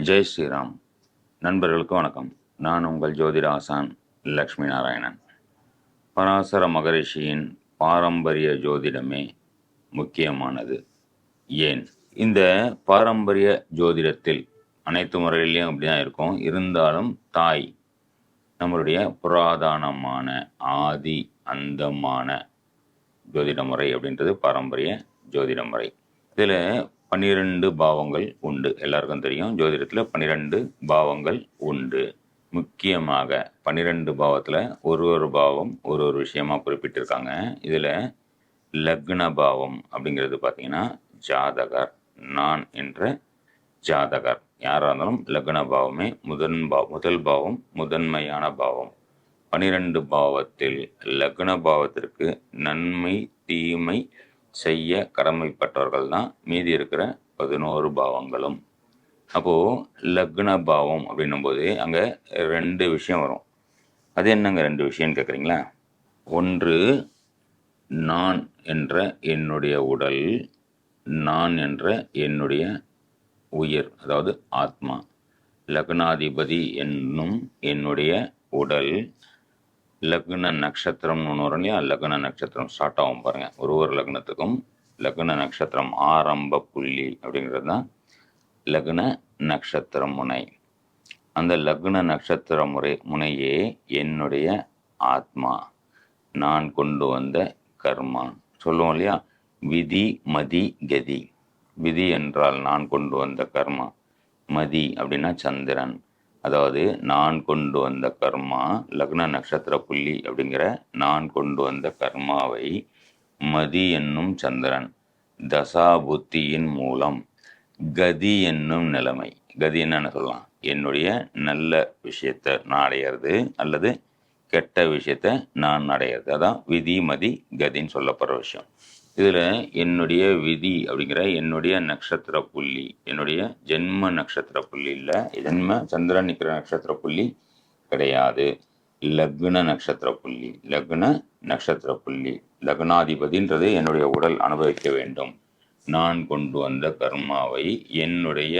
ஜெய் ஸ்ரீராம். நண்பர்களுக்கு வணக்கம். நான் உங்கள் ஜோதிட ஆசான் லக்ஷ்மி நாராயணன். பராசர மகரிஷியின் பாரம்பரிய ஜோதிடமே முக்கியமானது. ஏன்? இந்த பாரம்பரிய ஜோதிடத்தில் அனைத்து முறையிலையும் அப்படிதான் இருக்கும். இருந்தாலும் தாய் நம்மளுடைய புராதனமான ஆதி அந்தமான ஜோதிட முறை அப்படின்றது பாரம்பரிய ஜோதிட முறை. இதில் 12 பாவங்கள் உண்டு. எல்லாருக்கும் தெரியும், ஜோதிடத்தில் 12 பாவங்கள் உண்டு. முக்கியமாக 12 பாவத்தில் ஒரு பாவம் ஒரு விஷயமா குறிப்பிட்டிருக்காங்க. இதில் லக்ன பாவம் அப்படிங்கிறது பார்த்தீங்கன்னா ஜாதகர், நான் என்ற ஜாதகர் யாராக இருந்தாலும் லக்ன பாவமே முதல் பாவம், முதன்மையான பாவம். 12 பாவத்தில் லக்ன பாவத்திற்கு நன்மை தீமை செய்ய கடமைப்பட்டவர்கள் தான் மீதி இருக்கிற 11 பாவங்களும். அப்போது லக்ன பாவம் அப்படின்னும் போது அங்கே 2 விஷயம் வரும். அது என்னங்க 2 விஷயம்னு கேட்குறீங்களா? ஒன்று, நான் என்ற என்னுடைய உடல், நான் என்ற என்னுடைய உயிர், அதாவது ஆத்மா. லக்னாதிபதி என்னும் என்னுடைய உடல், லக்ன நட்சத்திரம்னு ஒன்று வரும் இல்லையா? லக்ன நட்சத்திரம் ஸ்டார்ட் ஆகும் பாருங்கள். ஒரு லக்னத்துக்கும் லக்ன நட்சத்திரம் ஆரம்ப புள்ளி அப்படிங்கிறது தான் லக்ன நட்சத்திர முனை. அந்த லக்ன நட்சத்திர முனையே என்னுடைய ஆத்மா, நான் கொண்டு வந்த கர்மா. சொல்லுவோம் இல்லையா, விதி மதி கதி. விதி என்றால் நான் கொண்டு வந்த கர்மா, மதி அப்படின்னா சந்திரன், அதாவது நான் கொண்டு வந்த கர்மா. லக்ன நட்சத்திர புள்ளி அப்படிங்கிற நான் கொண்டு வந்த கர்மாவை மதி என்னும் சந்திரன் தசா புத்தியின் மூலம் கதி என்னும் நிலைமை. கதி என்னன்னு சொல்லலாம், என்னுடைய நல்ல விஷயத்தை நான் அடையிறது அல்லது கெட்ட விஷயத்தை நான் அடையிறது. அதான் விதி மதி கதின்னு சொல்லப்படுற விஷயம். இதில் என்னுடைய விதி அப்படிங்கிற என்னுடைய நட்சத்திர புள்ளி, என்னுடைய ஜென்ம நட்சத்திர புள்ளி இல்லை, ஜென்ம சந்திரன் நிற்கிற நட்சத்திர புள்ளி கிடையாது. லக்ன நட்சத்திர புள்ளி, லக்ன நட்சத்திர புள்ளி. லக்னாதிபதின்றது என்னுடைய உடல் அனுபவிக்க வேண்டும். நான் கொண்டு வந்த கர்மாவை என்னுடைய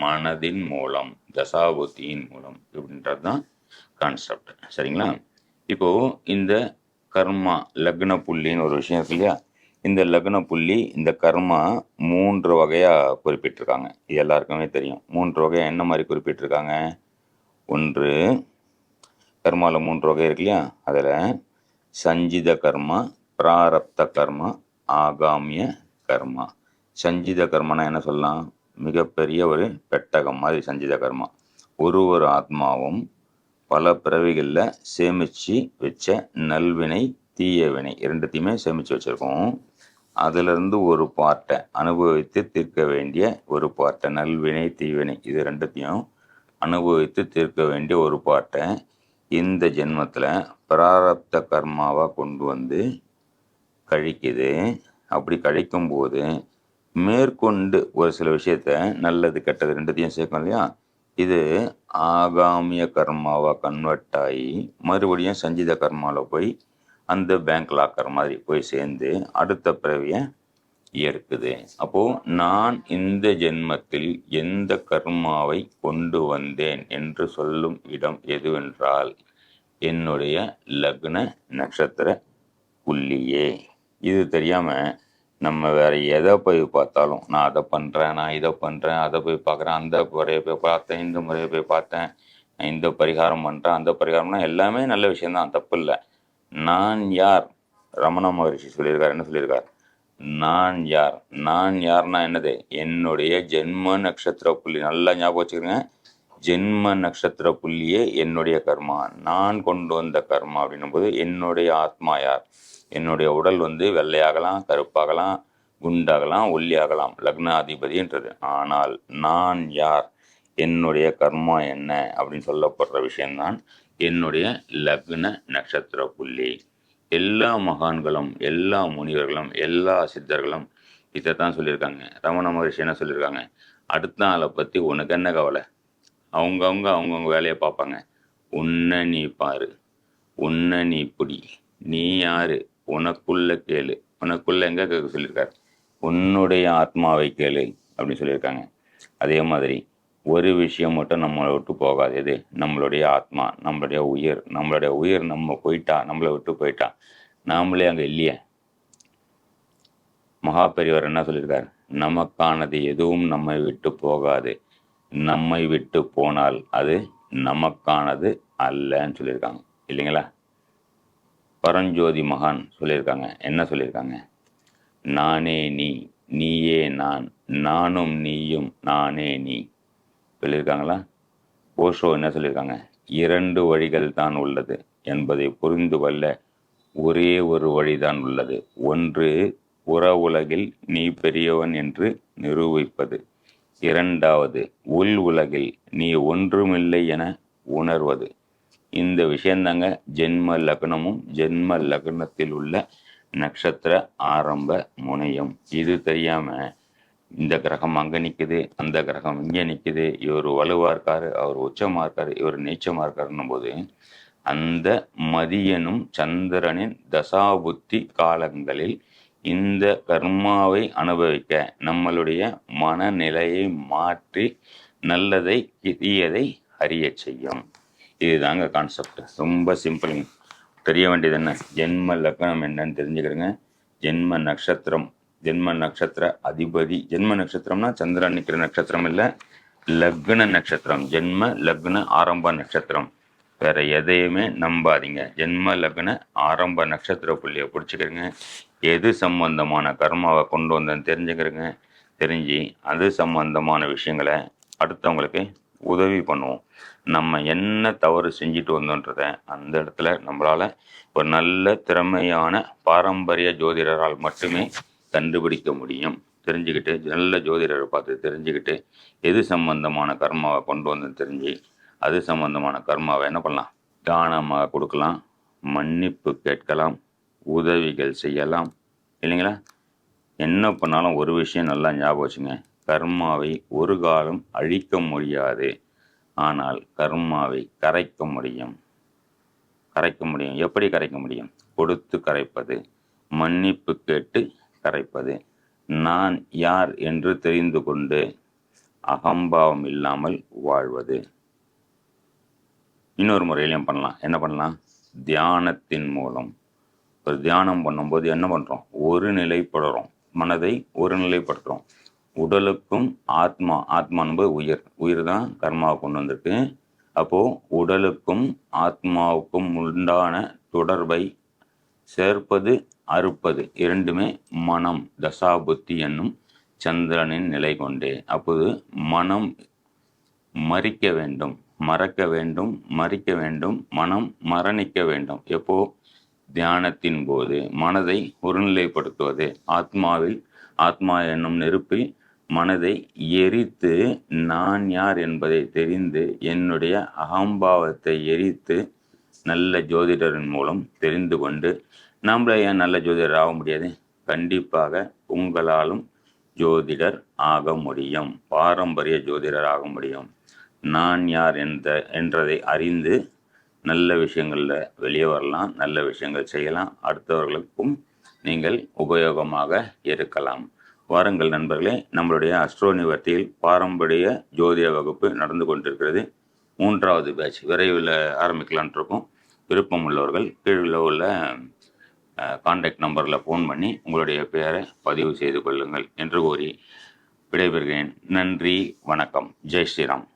மனதின் மூலம், தசாபுத்தியின் மூலம், இப்படின்றது தான் கான்செப்ட். சரிங்களா? இப்போது இந்த கர்மா லக்ன புள்ளின்னு ஒரு விஷயம் இருக்கு இல்லையா? இந்த லக்ன புள்ளி, இந்த கர்மா 3 வகையாக குறிப்பிட்டிருக்காங்க. இது எல்லாருக்குமே தெரியும். 3 வகையாக என்ன மாதிரி குறிப்பிட்டிருக்காங்க? ஒன்று, கர்மாவில் 3 வகை இருக்கு இல்லையா? அதில் சஞ்சித கர்மா, பிராரப்த கர்மா, ஆகாமிய கர்மா. சஞ்சித கர்மனா என்ன சொல்லலாம்? மிகப்பெரிய ஒரு பெட்டகம் மாதிரி சஞ்சித கர்மா. ஒரு ஆத்மாவும் பல பிறவிகளில் சேமித்து வச்ச நல்வினை தீய வினை இரண்டுத்தையுமே சேமித்து வச்சுருக்கோம். அதிலிருந்து ஒரு பார்ட்டை அனுபவித்து தீர்க்க வேண்டிய ஒரு பார்ட்டை, நல்வினை தீவினை இது ரெண்டுத்தையும் அனுபவித்து தீர்க்க வேண்டிய ஒரு பார்ட்டை இந்த ஜென்மத்தில் பிராரப்த கர்மாவாக கொண்டு வந்து கழிக்குது. அப்படி கழிக்கும்போது மேற்கொண்டு ஒரு சில விஷயத்த, நல்லது கெட்டது ரெண்டுத்தையும் சேர்க்கும் இல்லையா? இது ஆகாமிய கர்மாவாக கன்வெர்ட் ஆகி மறுபடியும் சஞ்சித கர்மாவில் போய் அந்த பேங்க் லாக்கர் மாதிரி போய் சேர்ந்து அடுத்த பிறவியை ஏற்குது. அப்போது நான் இந்த ஜென்மத்தில் எந்த கர்மாவை கொண்டு வந்தேன் என்று சொல்லும் இடம் எதுவென்றால் என்னுடைய லக்ன நட்சத்திர புள்ளியே. இது தெரியாமல் நம்ம வேறு எதை போய் பார்த்தாலும், நான் அதை பண்ணுறேன், நான் இதை பண்ணுறேன், அதை போய் பார்க்குறேன், அந்த முறையை போய் பார்த்தேன், இந்த முறையை போய் பார்த்தேன், நான் இந்த பரிகாரம் பண்ணுறேன், அந்த பரிகாரம்னா எல்லாமே நல்ல விஷயந்தான், தப்பு இல்லை. நான் யார்? ரமண மகரிஷி சொல்லியிருக்கார். என்ன சொல்லியிருக்கார்? நான் யார்? நான் யார்னா என்னது? என்னுடைய ஜென்ம நட்சத்திர புள்ளி. நல்லா ஞாபகம் வச்சுக்கிறேங்க. ஜென்ம நட்சத்திர புள்ளியே என்னுடைய கர்மா, நான் கொண்டு வந்த கர்மா. அப்படின்னும் போது என்னுடைய ஆத்மா யார்? என்னுடைய உடல் வெள்ளையாகலாம், கருப்பாகலாம், குண்டாகலாம், ஒல்லியாகலாம், லக்னாதிபதின்றது. ஆனால் நான் யார்? என்னுடைய கர்மா என்ன அப்படின்னு சொல்லப்படுற விஷயம்தான் என்னுடைய லக்ன நட்சத்திர புள்ளி. எல்லா மகான்களும், எல்லா முனிவர்களும், எல்லா சித்தர்களும் இதைத்தான் சொல்லியிருக்காங்க. ரமண மகரிஷி என்ன சொல்லியிருக்காங்க? அடுத்த ஆளை பற்றி உனக்கு என்ன கவலை? அவங்கவுங்க வேலையை பார்ப்பாங்க. உன்னை நீ பாரு, உன்னை நீ பிடி, நீ யாரு? உனக்குள்ள கேளு. உனக்குள்ள எங்கே கேட்க சொல்லியிருக்காரு? உன்னுடைய ஆத்மாவை கேளு அப்படின்னு சொல்லியிருக்காங்க. அதே மாதிரி ஒரு விஷயம் மட்டும் நம்மளை விட்டு போகாது. எது? நம்மளுடைய ஆத்மா, நம்மளுடைய உயிர். நம்மளுடைய உயிர் நம்ம போயிட்டா, நம்மளை விட்டு போயிட்டா, நாமளே அங்கே இல்லையே. மகா பெரியவர் என்ன சொல்லியிருக்கார்? நமக்கானது எதுவும் நம்மை விட்டு போகாது. நம்மை விட்டு போனால் அது நமக்கானது அல்லன்னு சொல்லியிருக்காங்க இல்லைங்களா? பரஞ்சோதி மகான் சொல்லியிருக்காங்க. என்ன சொல்லியிருக்காங்க? நானே நீ, நீயே நான், நானும் நீயும் நானே நீ சொல்லியிருக்காங்களா? ஓஷோ என்ன சொல்லியிருக்காங்க? 2 வழிகள் தான் உள்ளது என்பதை புரிந்து கொள்ள ஒரே ஒரு வழிதான் உள்ளது. ஒன்று, புற உலகில் நீ பெரியவன் என்று நிரூபிப்பது. 2வது, உள் உலகில் நீ ஒன்றுமில்லை என உணர்வது. இந்த விஷயந்தாங்க ஜென்ம லக்னமும் ஜென்ம லக்னத்தில் உள்ள நட்சத்திர ஆரம்ப முனையம். இது தெரியாம இந்த கிரகம் அங்கே நிற்குது, அந்த கிரகம் இங்கே நிற்குது, இவர் வலுவாக இருக்காரு, அவர் உச்சமாக இருக்காரு, இவர் நீச்சமாக இருக்காருன்னும் போது அந்த மதியனும் சந்திரனின் தசாபுத்தி காலங்களில் இந்த கர்மாவை அனுபவிக்க நம்மளுடைய மனநிலையை மாற்றி நல்லதை தீயதை அறிய செய்யும். இதுதாங்க கான்செப்ட். ரொம்ப சிம்பிளுங்க. தெரிய வேண்டியது என்ன? ஜென்ம லக்னம் என்னன்னு தெரிஞ்சுக்கிறேங்க. ஜென்ம நட்சத்திரம், ஜென்ம நட்சத்திர அதிபதி. ஜென்ம நட்சத்திரம்னா சந்திரன் நிற்கிற நட்சத்திரம் இல்லை, லக்ன நட்சத்திரம். ஜென்ம லக்ன ஆரம்ப நட்சத்திரம். வேற எதையுமே நம்பாதீங்க. ஜென்ம லக்ன ஆரம்ப நட்சத்திர புள்ளியை பிடிச்சிக்கிறங்க. எது சம்பந்தமான கர்மாவை கொண்டு வந்தேன்னு தெரிஞ்சுக்கிறேங்க. தெரிஞ்சு அது சம்பந்தமான விஷயங்களை அடுத்தவங்களுக்கு உதவி பண்ணுவோம். நம்ம என்ன தவறு செஞ்சுட்டு வந்தோன்றத அந்த இடத்துல நம்மளால் ஒரு நல்ல திறமையான பாரம்பரிய ஜோதிடரால் மட்டுமே கண்டுபிடிக்க முடியும். தெரிஞ்சுக்கிட்டு நல்ல ஜோதிடரை பார்த்து தெரிஞ்சுக்கிட்டு எது சம்பந்தமான கர்மாவை கொண்டு வந்து தெரிஞ்சு அது சம்பந்தமான கர்மாவை என்ன பண்ணலாம்? தானமாக கொடுக்கலாம், மன்னிப்பு கேட்கலாம், உதவிகள் செய்யலாம் இல்லைங்களா? என்ன பண்ணாலும் ஒரு விஷயம் நல்லா ஞாபகம் வச்சுங்க. கர்மாவை ஒரு காலம் அழிக்க முடியாது, ஆனால் கர்மாவை கரைக்க முடியும். கரைக்க முடியும். எப்படி கரைக்க முடியும்? கொடுத்து கரைப்பது, மன்னிப்பு கேட்டு கரைப்பது, நான் யார் என்று தெரிந்து கொண்டு அகம்பாவம் இல்லாமல் வாழ்வது. இன்னொரு முறையிலையும் பண்ணலாம். என்ன பண்ணலாம்? தியானத்தின் மூலம். ஒரு தியானம் பண்ணும்போது என்ன பண்ணுறோம்? ஒரு நிலைப்படுறோம். மனதை ஒரு நிலைப்படுத்துகிறோம். உடலுக்கும் ஆத்மா, ஆத்மான்பது உயிர், உயிர் தான் கர்மாவை கொண்டு வந்திருக்கு. அப்போது உடலுக்கும் ஆத்மாவுக்கும் உண்டான தொடர்பை சேர்ப்பது, அறுப்பது இரண்டுமே மனம், தசாபுத்தி என்னும் சந்திரனின் நிலை கொண்டே. அப்போது மனம் மறிக்க வேண்டும், மறக்க வேண்டும், மறிக்க வேண்டும், மனம் மரணிக்க வேண்டும். எப்போ? தியானத்தின் போது மனதை ஒருநிலைப்படுத்துவது. ஆத்மாவில், ஆத்மா என்னும் நெருப்பில் மனதை எரித்து நான் யார் என்பதை தெரிந்து என்னுடைய அகம்பாவத்தை எரித்து நல்ல ஜோதிடரின் மூலம் தெரிந்து கொண்டு, நம்மள ஏன் நல்ல ஜோதிடர் ஆக முடியாது? கண்டிப்பாக உங்களாலும் ஜோதிடர் ஆக முடியும். பாரம்பரிய ஜோதிடர் ஆக முடியும். நான் யார் என்றதை அறிந்து நல்ல விஷயங்களில் வெளியே வரலாம், நல்ல விஷயங்கள் செய்யலாம், அடுத்தவர்களுக்கும் நீங்கள் உபயோகமாக இருக்கலாம். வாருங்கள் நண்பர்களே, நம்மளுடைய அஸ்ட்ரோ நிவர்த்தியில் பாரம்பரிய ஜோதிட வகுப்பு நடந்து கொண்டிருக்கிறது. 3வது பேட்ச் விரைவில் ஆரம்பிக்கலான் இருக்கோம். விருப்பம் உள்ளவர்கள் கீழே உள்ள கான்டாக்ட் நம்பரில் ஃபோன் பண்ணி உங்களுடைய பெயரை பதிவு செய்து கொள்ளுங்கள் என்று கூறி விடைபெறுகிறேன். நன்றி, வணக்கம். ஜெய் ஸ்ரீராம்.